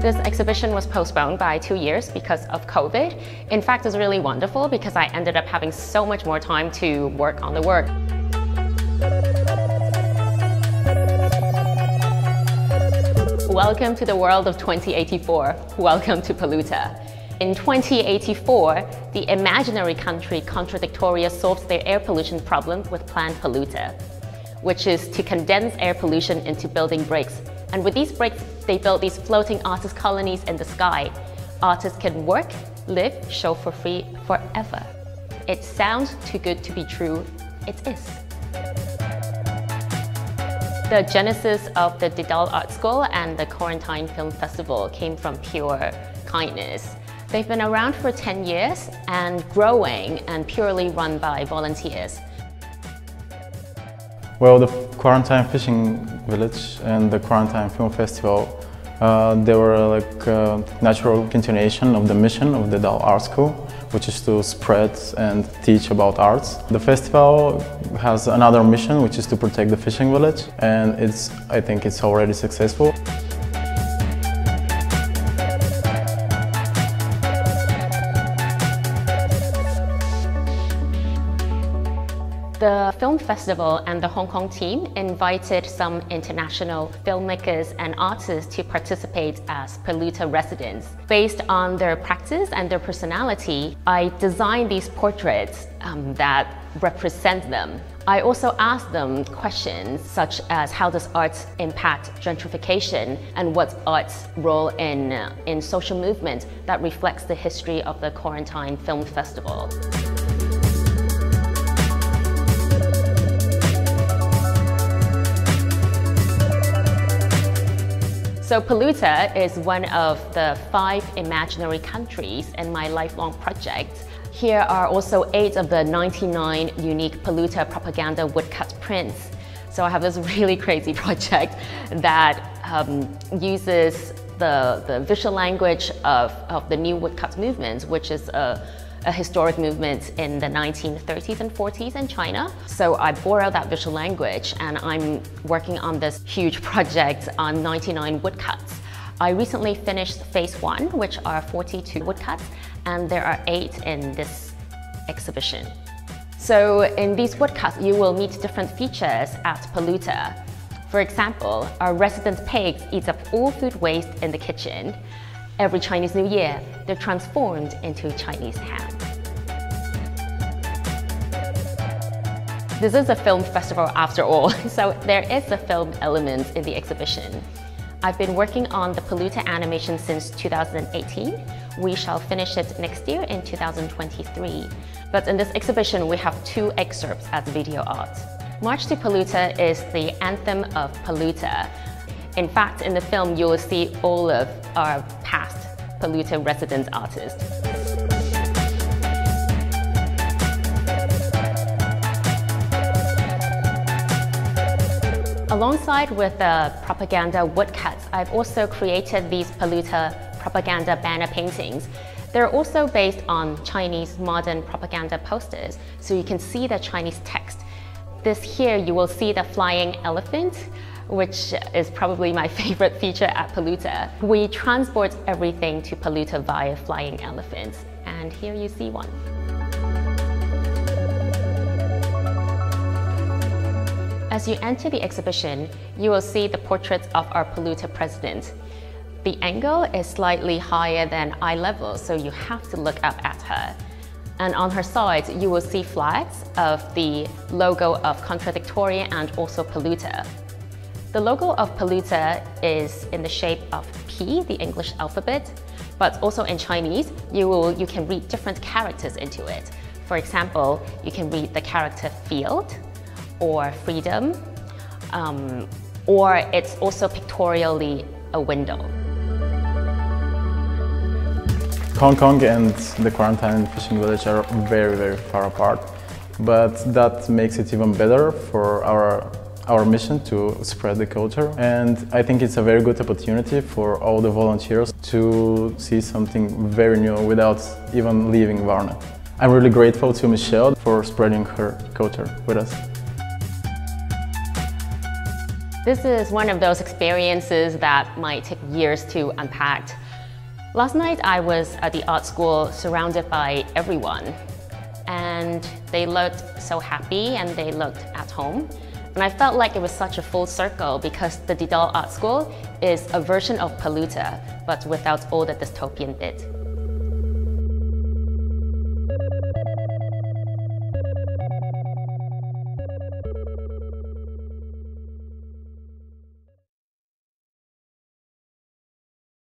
This exhibition was postponed by 2 years because of COVID. In fact, it's really wonderful because I ended up having so much more time to work on the work. Welcome to the world of 2084. Welcome to Polluta. In 2084, the imaginary country Contradictoria solves their air pollution problem with Plan Polluta, which is to condense air pollution into building bricks. And with these bricks, they build these floating artist colonies in the sky. Artists can work, live, show for free forever. It sounds too good to be true. It is. The genesis of the Didal Art School and the Quarantine Film Festival came from pure kindness. They've been around for 10 years and growing and purely run by volunteers. Well, the Quarantine Fishing Village and the Quarantine Film Festival, they were like a natural continuation of the mission of the Didal Art School, which is to spread and teach about arts. The festival has another mission, which is to protect the fishing village, and I think it's already successful. The film festival and the Hong Kong team invited some international filmmakers and artists to participate as Polluta residents. Based on their practice and their personality, I designed these portraits that represent them. I also asked them questions such as how does art impact gentrification and what's art's role in social movement that reflects the history of the Quarantine Film Festival. So Polluta is one of the 5 imaginary countries in my lifelong project. Here are also 8 of the 99 unique Polluta propaganda woodcut prints. So I have this really crazy project that uses the visual language of the new woodcut movement, which is a historic movement in the 1930s and 40s in China. So I borrow that visual language and I'm working on this huge project on 99 woodcuts. I recently finished phase 1, which are 42 woodcuts, and there are 8 in this exhibition. So in these woodcuts, you will meet different features at Polluta. For example, our resident pigs eat up all food waste in the kitchen. Every Chinese New Year, they're transformed into Chinese ham. This is a film festival after all, so there is a film element in the exhibition. I've been working on the Polluta animation since 2018. We shall finish it next year in 2023. But in this exhibition, we have 2 excerpts as video art. March to Polluta is the anthem of Polluta. In fact, in the film, you will see all of our past Polluta resident artists. Alongside with the propaganda woodcuts, I've also created these Polluta propaganda banner paintings. They're also based on Chinese modern propaganda posters, so you can see the Chinese text. This here, you will see the flying elephant, which is probably my favorite feature at Polluta. We transport everything to Polluta via flying elephants, and here you see one. As you enter the exhibition, you will see the portraits of our Polluta president. The angle is slightly higher than eye level, so you have to look up at her. And on her side, you will see flags of the logo of Contradictoria and also Polluta. The logo of Polluta is in the shape of P, the English alphabet, but also in Chinese, you can read different characters into it. For example, you can read the character field or freedom, or it's also pictorially a window. Hong Kong and the Quarantine Fishing Village are very, very far apart, but that makes it even better for our mission to spread the culture. And I think it's a very good opportunity for all the volunteers to see something very new without even leaving Varna. I'm really grateful to Michelle for spreading her culture with us. This is one of those experiences that might take years to unpack. Last night I was at the art school surrounded by everyone, and they looked so happy and they looked at home. And I felt like it was such a full circle because the Didal Art School is a version of Polluta, but without all the dystopian bit.